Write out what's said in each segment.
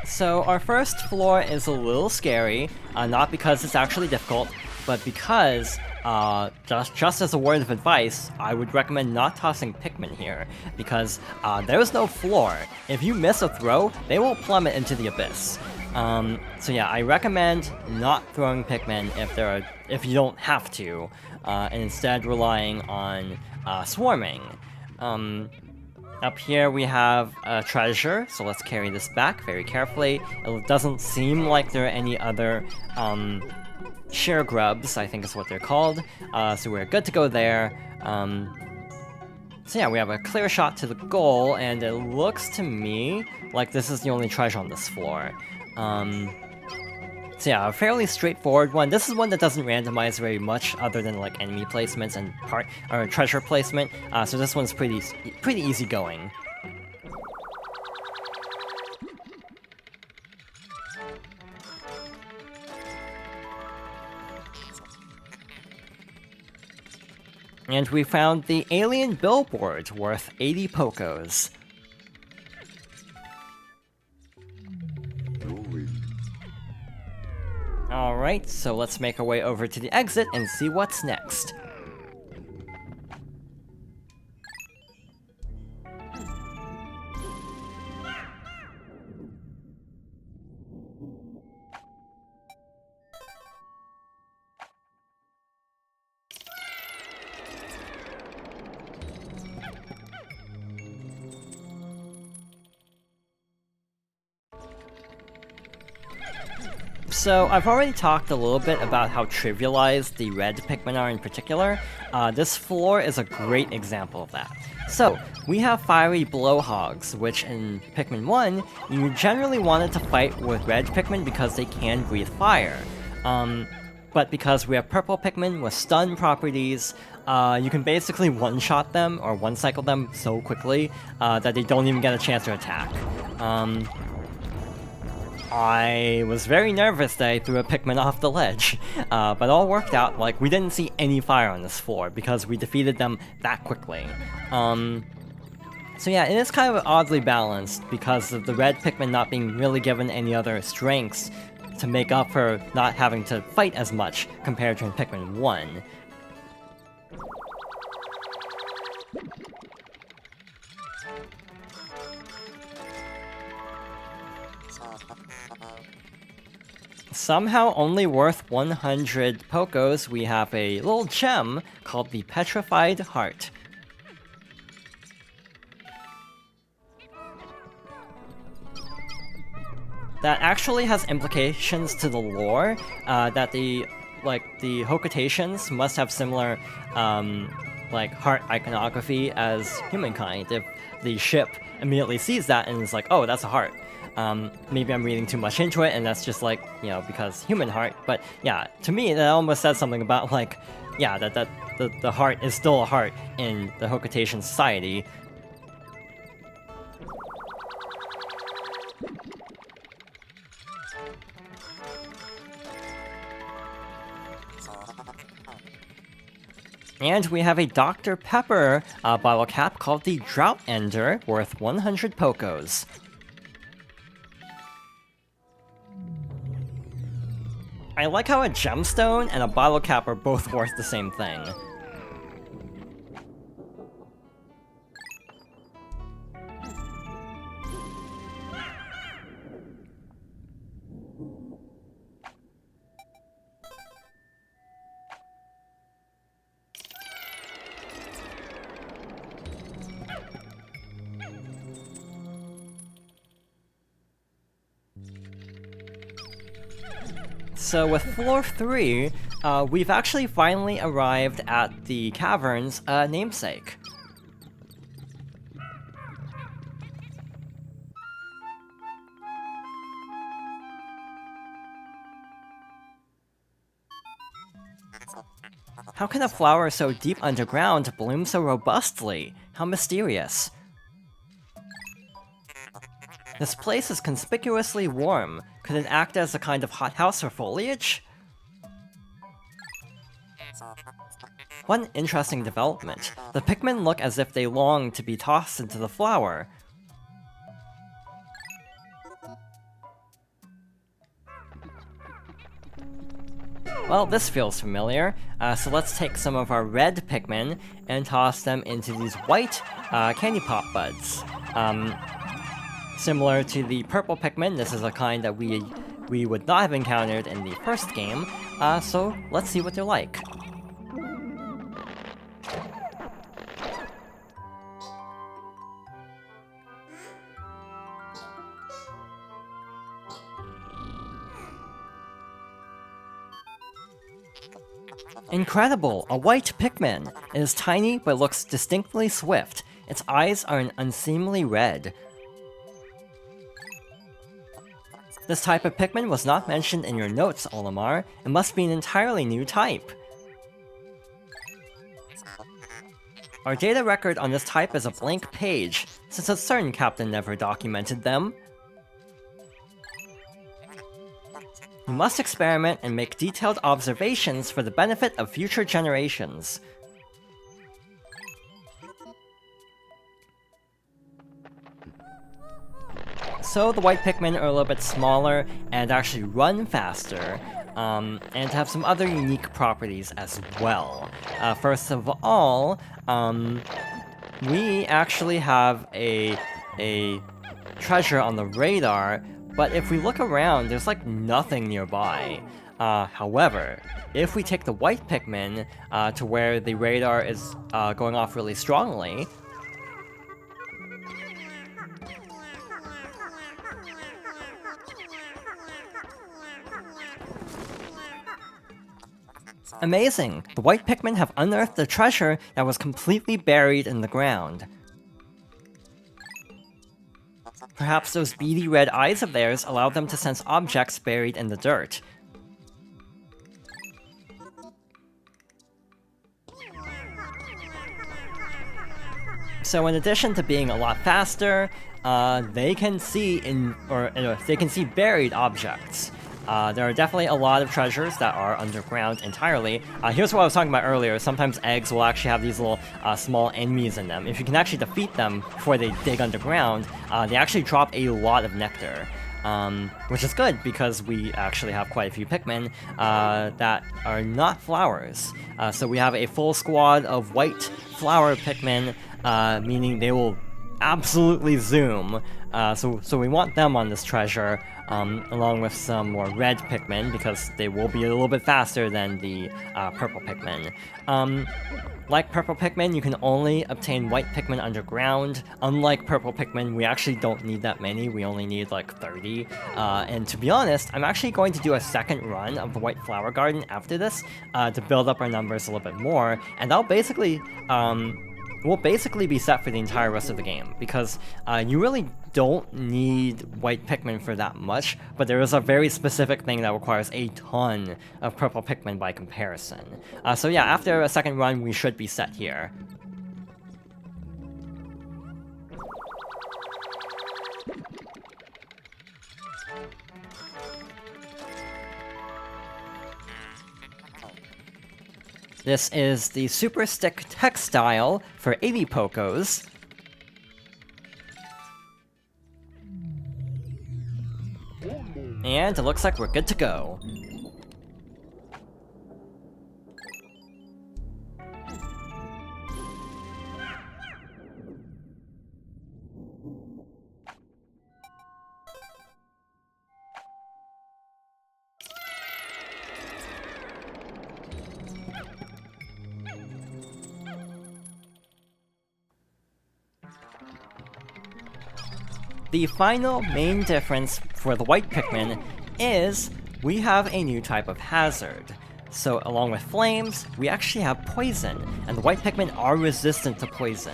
So our first floor is a little scary, not because it's actually difficult, but because, just as a word of advice, I would recommend not tossing Pikmin here, because there's no floor. If you miss a throw, they will plummet into the abyss. So yeah, I recommend not throwing Pikmin if you don't have to, and instead relying on swarming. Up here we have a treasure, so let's carry this back very carefully. It doesn't seem like there are any other share grubs, I think is what they're called, so we're good to go there. So yeah, we have a clear shot to the goal, and it looks to me like this is the only treasure on this floor. So yeah, a fairly straightforward one. This is one that doesn't randomize very much other than like enemy placements and treasure placement, so this one's pretty easy going. And we found the alien billboard worth 80 Pokos. Alright, so let's make our way over to the exit and see what's next. So, I've already talked a little bit about how trivialized the red Pikmin are in particular. This floor is a great example of that. So, we have fiery blowhogs, which in Pikmin 1, you generally wanted to fight with red Pikmin because they can breathe fire. But because we have purple Pikmin with stun properties, you can basically one-shot them, or one-cycle them so quickly, that they don't even get a chance to attack. I was very nervous that I threw a Pikmin off the ledge, but all worked out. Like, we didn't see any fire on this floor because we defeated them that quickly. So yeah, it is kind of oddly balanced because of the red Pikmin not being really given any other strengths to make up for not having to fight as much compared to in Pikmin 1. Somehow only worth 100 Pokos, we have a little gem called the Petrified Heart. That actually has implications to the lore, that the Hokatations must have similar, heart iconography as humankind. If the ship immediately sees that and is like, oh, that's a heart. Maybe I'm reading too much into it, and that's just like, you know, because human heart, but yeah, to me, that almost says something about, like, yeah, that the heart is still a heart in the Hokatation society. And we have a Dr. Pepper bottle cap called the Drought Ender, worth 100 Pokos. I like how a gemstone and a bottle cap are both worth the same thing. So with floor 3, we've actually finally arrived at the cavern's namesake. How can a flower so deep underground bloom so robustly? How mysterious. This place is conspicuously warm. Could it act as a kind of hothouse for foliage? One interesting development. The Pikmin look as if they long to be tossed into the flower. Well, this feels familiar, so let's take some of our red Pikmin and toss them into these white candy pop buds. Similar to the purple Pikmin, this is a kind that we would not have encountered in the first game, so let's see what they're like. Incredible! A white Pikmin! It is tiny but looks distinctly swift. Its eyes are an unseemly red. This type of Pikmin was not mentioned in your notes, Olimar. It must be an entirely new type. Our data record on this type is a blank page, since a certain captain never documented them. You must experiment and make detailed observations for the benefit of future generations. So the white Pikmin are a little bit smaller and actually run faster, and have some other unique properties as well. First of all, we actually have a treasure on the radar, but if we look around, there's like nothing nearby. However, if we take the white Pikmin to where the radar is going off really strongly, amazing! The white Pikmin have unearthed a treasure that was completely buried in the ground. Perhaps those beady red eyes of theirs allowed them to sense objects buried in the dirt. So in addition to being a lot faster, they can see they can see buried objects. There are definitely a lot of treasures that are underground entirely. Here's what I was talking about earlier. Sometimes eggs will actually have these little small enemies in them. If you can actually defeat them before they dig underground, they actually drop a lot of nectar. Which is good, because we actually have quite a few Pikmin that are not flowers. So we have a full squad of white flower Pikmin, meaning they will absolutely zoom. So we want them on this treasure, along with some more red Pikmin, because they will be a little bit faster than the purple Pikmin. Like purple Pikmin, you can only obtain white Pikmin underground. Unlike purple Pikmin, we actually don't need that many, we only need like 30. And to be honest, I'm actually going to do a second run of the White Flower Garden after this, to build up our numbers a little bit more, and that'll basically, we'll basically be set for the entire rest of the game, because you really don't need white Pikmin for that much, but there is a very specific thing that requires a ton of purple Pikmin by comparison. So yeah, after a second run, we should be set here. This is the Super Stick Textile for 80 Pokos. And it looks like we're good to go. The final main difference for the white Pikmin is we have a new type of hazard. So along with flames, we actually have poison, and the white Pikmin are resistant to poison.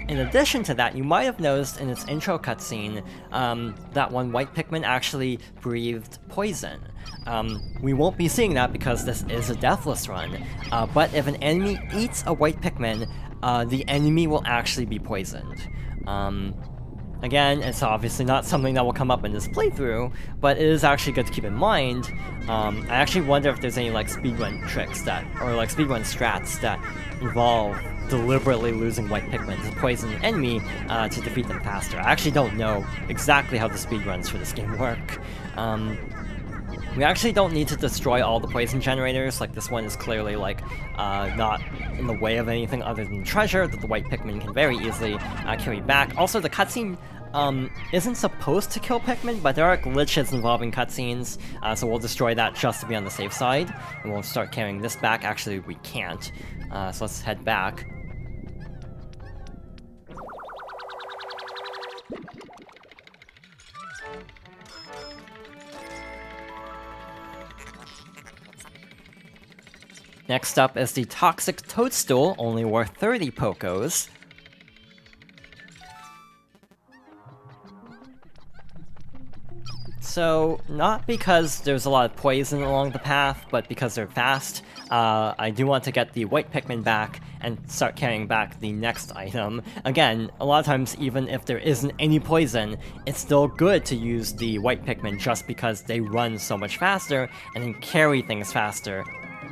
In addition to that, you might have noticed in its intro cutscene that one white Pikmin actually breathed poison. We won't be seeing that because this is a deathless run, but if an enemy eats a white Pikmin, the enemy will actually be poisoned. Again, it's obviously not something that will come up in this playthrough, but it is actually good to keep in mind. I actually wonder if there's any like speedrun tricks or like speedrun strats that involve deliberately losing white Pikmin to poison an enemy to defeat them faster. I actually don't know exactly how the speedruns for this game work. We actually don't need to destroy all the poison generators, like this one is clearly like not in the way of anything other than treasure that the white Pikmin can very easily carry back. Also, the cutscene isn't supposed to kill Pikmin, but there are glitches involving cutscenes, so we'll destroy that just to be on the safe side, and we'll start carrying this back. Actually, we can't, so let's head back. Next up is the Toxic Toadstool, only worth 30 Pokos. So, not because there's a lot of poison along the path, but because they're fast, I do want to get the white Pikmin back and start carrying back the next item. Again, a lot of times, even if there isn't any poison, it's still good to use the white Pikmin just because they run so much faster and can carry things faster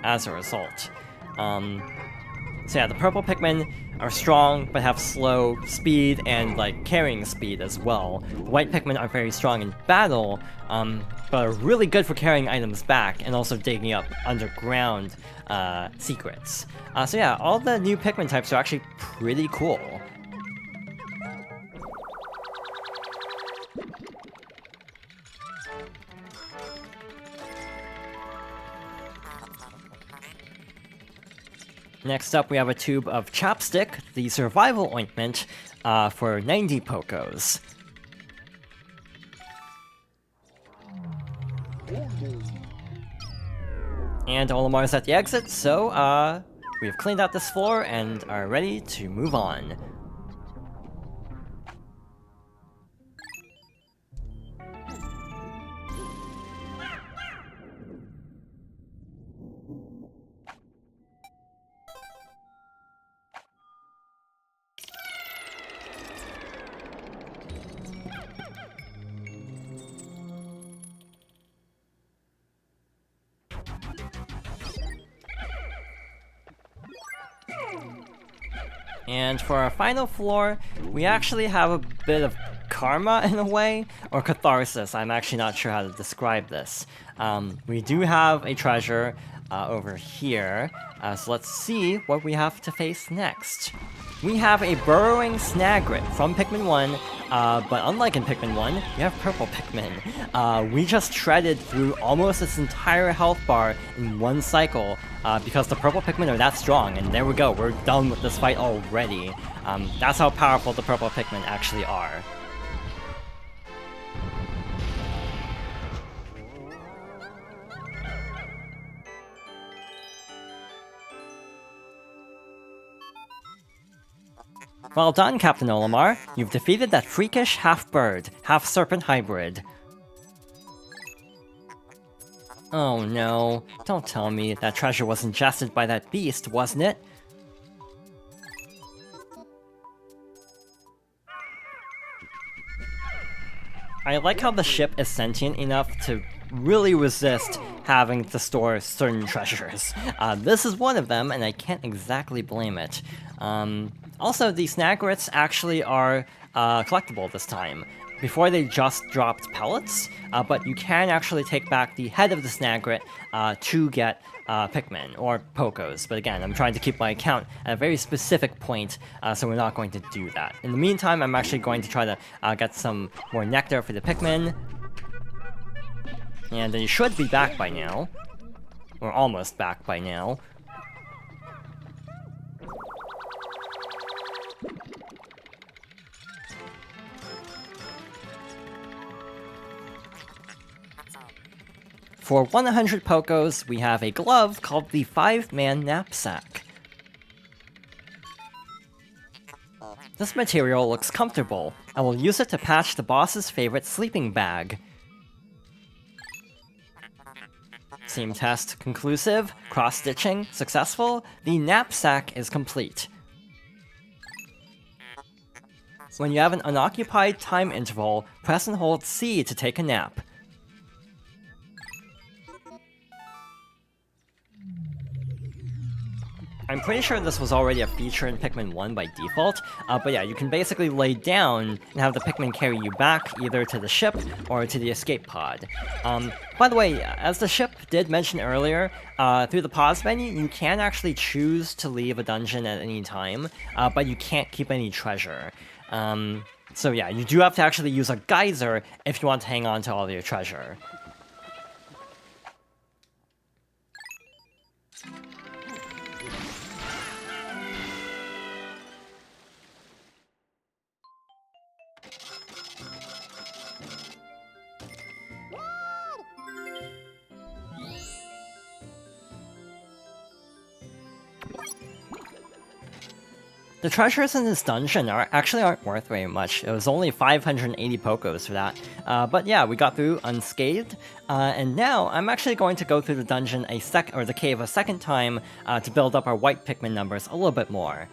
as a result. So yeah, the purple Pikmin are strong, but have slow speed and, like, carrying speed as well. The white Pikmin are very strong in battle, but are really good for carrying items back, and also digging up underground, secrets. So yeah, all the new Pikmin types are actually pretty cool. Next up, we have a tube of Chapstick, the survival ointment, for 90 Pokos. And Olimar's at the exit, so, we've cleaned out this floor and are ready to move on. And for our final floor, we actually have a bit of karma in a way, or catharsis. I'm actually not sure how to describe this. We do have a treasure over here, so let's see what we have to face next. We have a burrowing Snagrit from Pikmin 1, but unlike in Pikmin 1, we have purple Pikmin. We just shredded through almost its entire health bar in one cycle, because the purple Pikmin are that strong, and there we go, we're done with this fight already. That's how powerful the purple Pikmin actually are. Well done, Captain Olimar. You've defeated that freakish half-bird, half-serpent hybrid. Oh no, don't tell me that treasure was ingested by that beast, wasn't it? I like how the ship is sentient enough to really resist having to store certain treasures. This is one of them, and I can't exactly blame it. Also, the Snagrits actually are collectible this time. Before they just dropped pellets, but you can actually take back the head of the Snagrit to get Pikmin, or Pokos. But again, I'm trying to keep my account at a very specific point, so we're not going to do that. In the meantime, I'm actually going to try to get some more nectar for the Pikmin. And they should be back by now. Or almost back by now. For 100 Pokos, we have a glove called the 5-Man Knapsack. This material looks comfortable. I will use it to patch the boss's favorite sleeping bag. Seam test conclusive, cross-stitching successful, the knapsack is complete. When you have an unoccupied time interval, press and hold C to take a nap. I'm pretty sure this was already a feature in Pikmin 1 by default, but yeah, you can basically lay down and have the Pikmin carry you back either to the ship or to the escape pod. By the way, as the ship did mention earlier, through the pause menu, you can actually choose to leave a dungeon at any time, but you can't keep any treasure. So yeah, you do have to actually use a geyser if you want to hang on to all of your treasure. The treasures in this dungeon aren't worth very much. It was only 580 Pokos for that. But yeah, we got through unscathed, and now I'm actually going to go through the dungeon the cave a second time to build up our white Pikmin numbers a little bit more.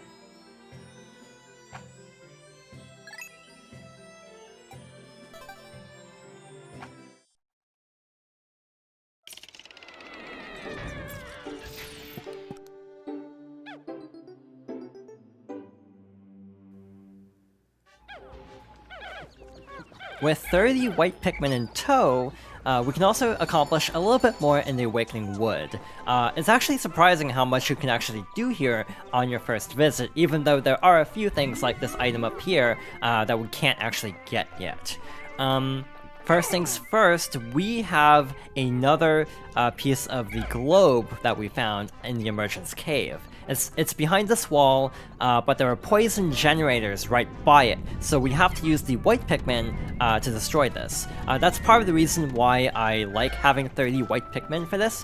With 30 white Pikmin in tow, we can also accomplish a little bit more in the Awakening Wood. It's actually surprising how much you can actually do here on your first visit, even though there are a few things like this item up here that we can't actually get yet. First things first, we have another piece of the globe that we found in the Emergence Cave. It's behind this wall, but there are poison generators right by it, so we have to use the white Pikmin to destroy this. That's part of the reason why I like having 30 white Pikmin for this,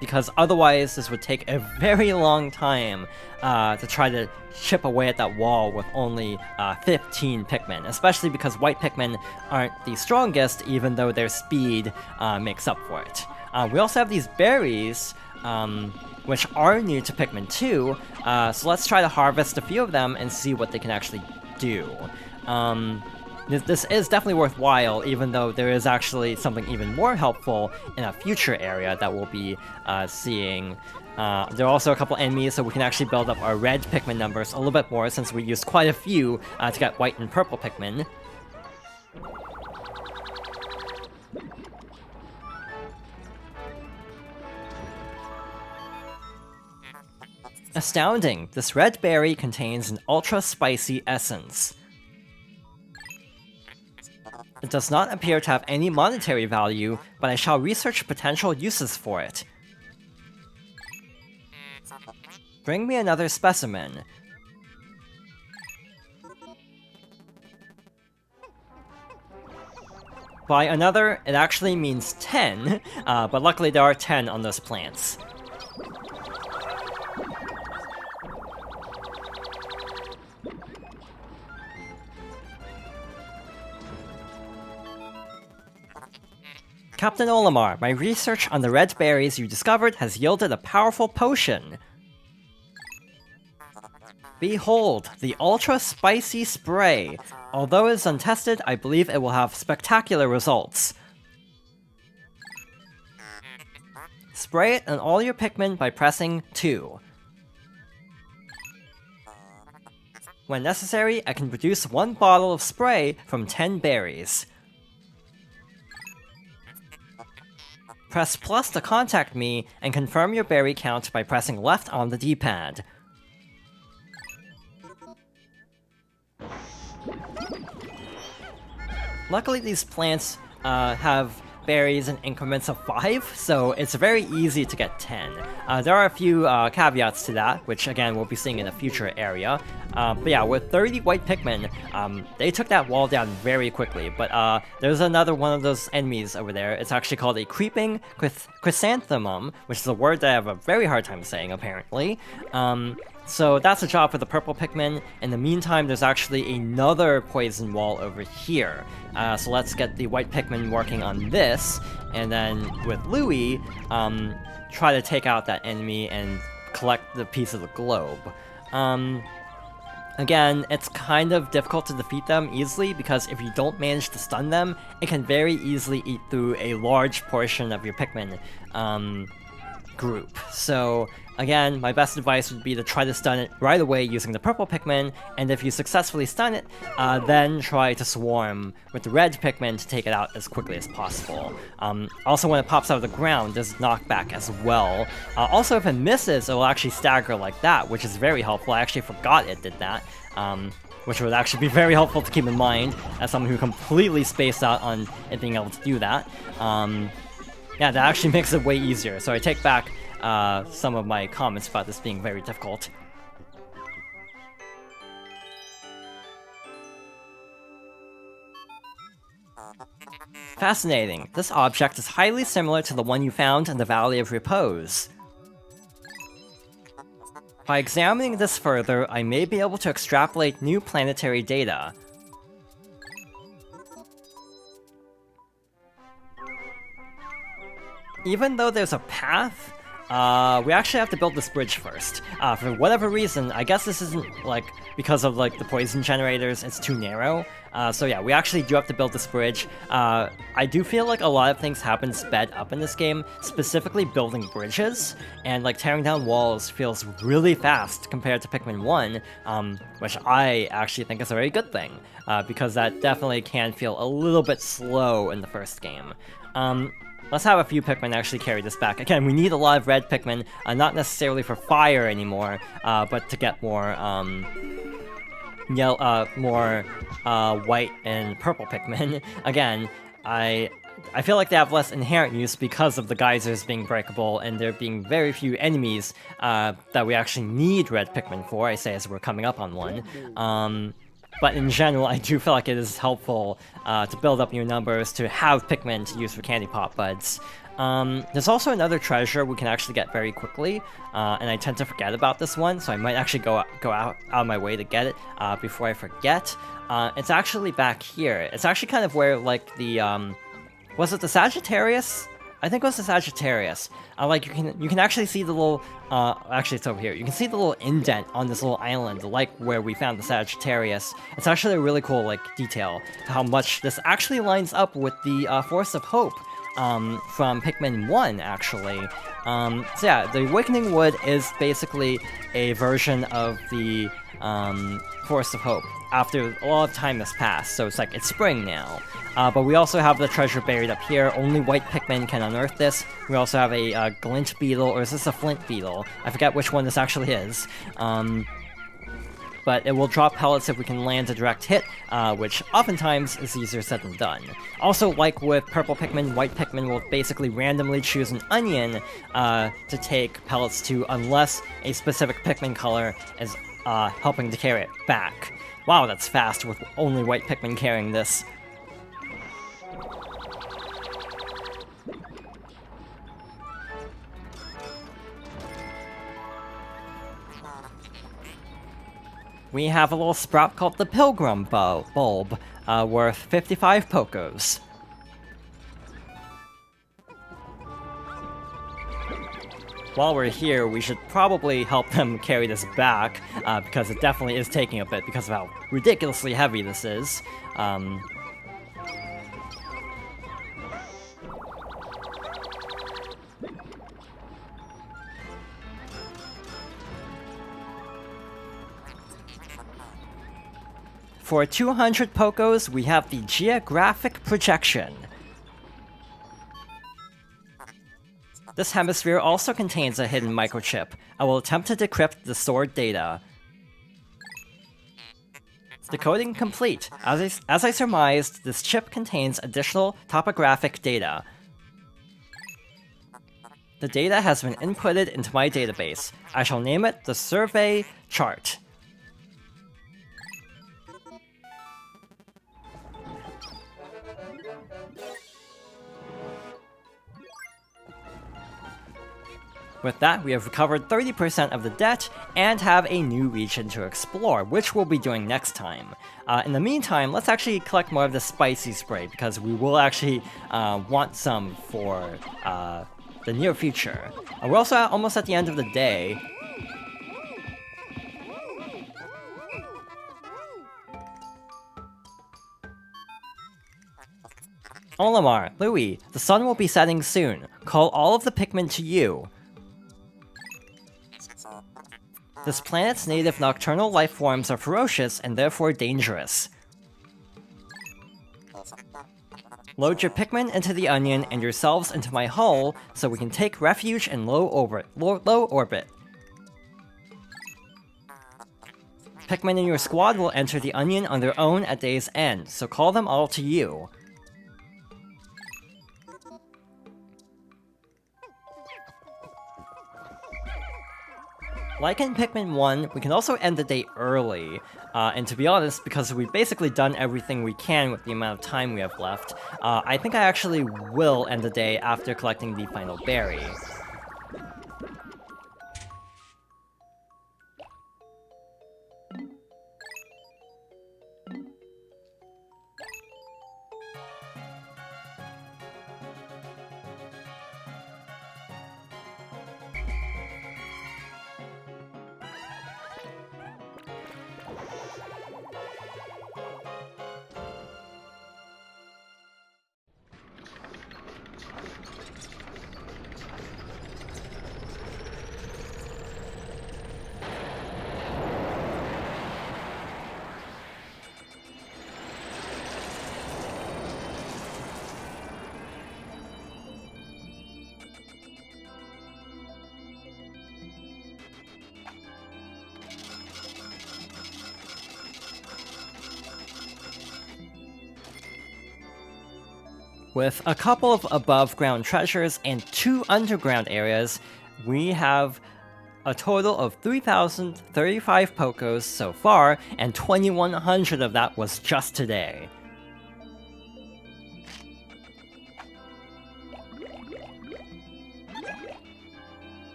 because otherwise this would take a very long time to try to chip away at that wall with only 15 Pikmin, especially because white Pikmin aren't the strongest, even though their speed makes up for it. We also have these berries, which are new to Pikmin 2, so let's try to harvest a few of them and see what they can actually do. This is definitely worthwhile, even though there is actually something even more helpful in a future area that we'll be seeing. There are also a couple enemies, so we can actually build up our red Pikmin numbers a little bit more since we used quite a few to get white and purple Pikmin. Astounding! This red berry contains an ultra-spicy essence. It does not appear to have any monetary value, but I shall research potential uses for it. Bring me another specimen. By another, it actually means 10, but luckily there are 10 on those plants. Captain Olimar, my research on the red berries you discovered has yielded a powerful potion. Behold, the Ultra Spicy Spray. Although it is untested, I believe it will have spectacular results. Spray it on all your Pikmin by pressing 2. When necessary, I can produce 1 bottle of spray from 10 berries. Press plus to contact me, and confirm your berry count by pressing left on the D-pad. Luckily these plants have berries in increments of 5, so it's very easy to get 10. There are a few caveats to that, which again we'll be seeing in a future area. But yeah, with 30 white Pikmin, they took that wall down very quickly, but there's another one of those enemies over there. It's actually called a creeping chrysanthemum, which is a word that I have a very hard time saying, apparently. So that's a job for the purple Pikmin. In the meantime, there's actually another poison wall over here. So let's get the white Pikmin working on this, and then with Louie, try to take out that enemy and collect the piece of the globe. Again, it's kind of difficult to defeat them easily, because if you don't manage to stun them, it can very easily eat through a large portion of your Pikmin. group. So again, my best advice would be to try to stun it right away using the purple Pikmin, and if you successfully stun it, then try to swarm with the red Pikmin to take it out as quickly as possible. Also, when it pops out of the ground, there's knockback as well. Also, if it misses, it will actually stagger like that, which is very helpful. I actually forgot it did that. Which would actually be very helpful to keep in mind as someone who completely spaced out on it being able to do that. Yeah, that actually makes it way easier, so I take back some of my comments about this being very difficult. Fascinating. This object is highly similar to the one you found in the Valley of Repose. By examining this further, I may be able to extrapolate new planetary data. Even though there's a path, we actually have to build this bridge first. For whatever reason, I guess this isn't, like, because of, like, the poison generators, it's too narrow. So yeah, we actually do have to build this bridge. I do feel like a lot of things happen sped up in this game, specifically building bridges, and, like, tearing down walls feels really fast compared to Pikmin 1, which I actually think is a very good thing, because that definitely can feel a little bit slow in the first game. Let's have a few Pikmin actually carry this back. Again, we need a lot of red Pikmin, not necessarily for fire anymore, but to get more, white and purple Pikmin. Again, I feel like they have less inherent use because of the geysers being breakable and there being very few enemies that we actually need red Pikmin for, I say as we're coming up on one. But in general, I do feel like it is helpful to build up your numbers, to have Pikmin to use for Candy Pop Buds. There's also another treasure we can actually get very quickly, and I tend to forget about this one, so I might actually go out of my way to get it before I forget. It's actually back here. It's actually kind of where, like, the, was it the Sagittarius? I think it was the Sagittarius. Like, you can actually see the little, actually it's over here. You can see the little indent on this little island, like where we found the Sagittarius. It's actually a really cool, like, detail to how much this actually lines up with the Forest of Hope from Pikmin 1, actually. So yeah, the Awakening Wood is basically a version of the Forest of Hope after a lot of time has passed, so it's like it's spring now. But we also have the treasure buried up here. Only white Pikmin can unearth this. We also have a glint beetle, or is this a flint beetle? I forget which one this actually is. But it will drop pellets if we can land a direct hit, which oftentimes is easier said than done. Also, like with purple Pikmin, white Pikmin will basically randomly choose an onion to take pellets to, unless a specific Pikmin color is helping to carry it back. Wow, that's fast with only white Pikmin carrying this. We have a little sprout called the Pilgrim Bulb, worth 55 Pokos. While we're here, we should probably help them carry this back, because it definitely is taking a bit because of how ridiculously heavy this is. For 200 Pokos, we have the Geographic Projection. This hemisphere also contains a hidden microchip. I will attempt to decrypt the stored data. Decoding complete. As I surmised, this chip contains additional topographic data. The data has been inputted into my database. I shall name it the Survey Chart. With that, we have recovered 30% of the debt, and have a new region to explore, which we'll be doing next time. In the meantime, let's actually collect more of the spicy spray, because we will actually want some for the near future. We're also almost at the end of the day. Olimar, Louis, the sun will be setting soon. Call all of the Pikmin to you. This planet's native nocturnal life forms are ferocious and therefore dangerous. Load your Pikmin into the onion and yourselves into my hull so we can take refuge in low orbit. Pikmin in your squad will enter the onion on their own at day's end, so call them all to you. Like in Pikmin 1, we can also end the day early, and to be honest, because we've basically done everything we can with the amount of time we have left, I think I actually will end the day after collecting the final berry. With a couple of above-ground treasures and 2 underground areas, we have a total of 3,035 Pokos so far, and 2,100 of that was just today.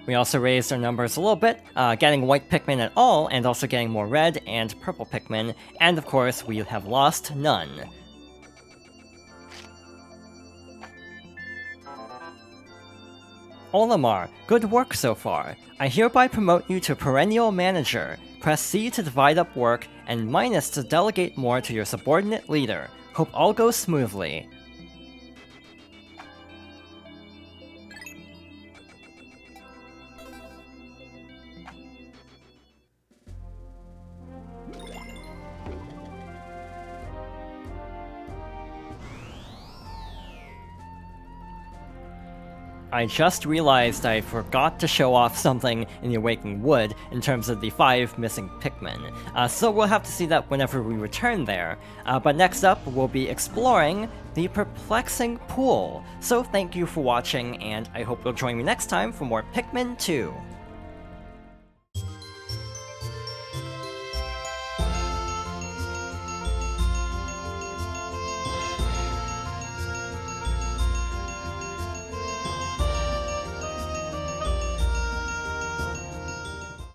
We also raised our numbers a little bit, getting white Pikmin at all, and also getting more red and purple Pikmin, and of course we have lost none. Olimar, good work so far. I hereby promote you to Perennial Manager. Press C to divide up work, and minus to delegate more to your subordinate leader. Hope all goes smoothly. I just realized I forgot to show off something in the Awakening Wood in terms of the 5 missing Pikmin, so we'll have to see that whenever we return there. But next up, we'll be exploring the Perplexing Pool. So thank you for watching, and I hope you'll join me next time for more Pikmin 2.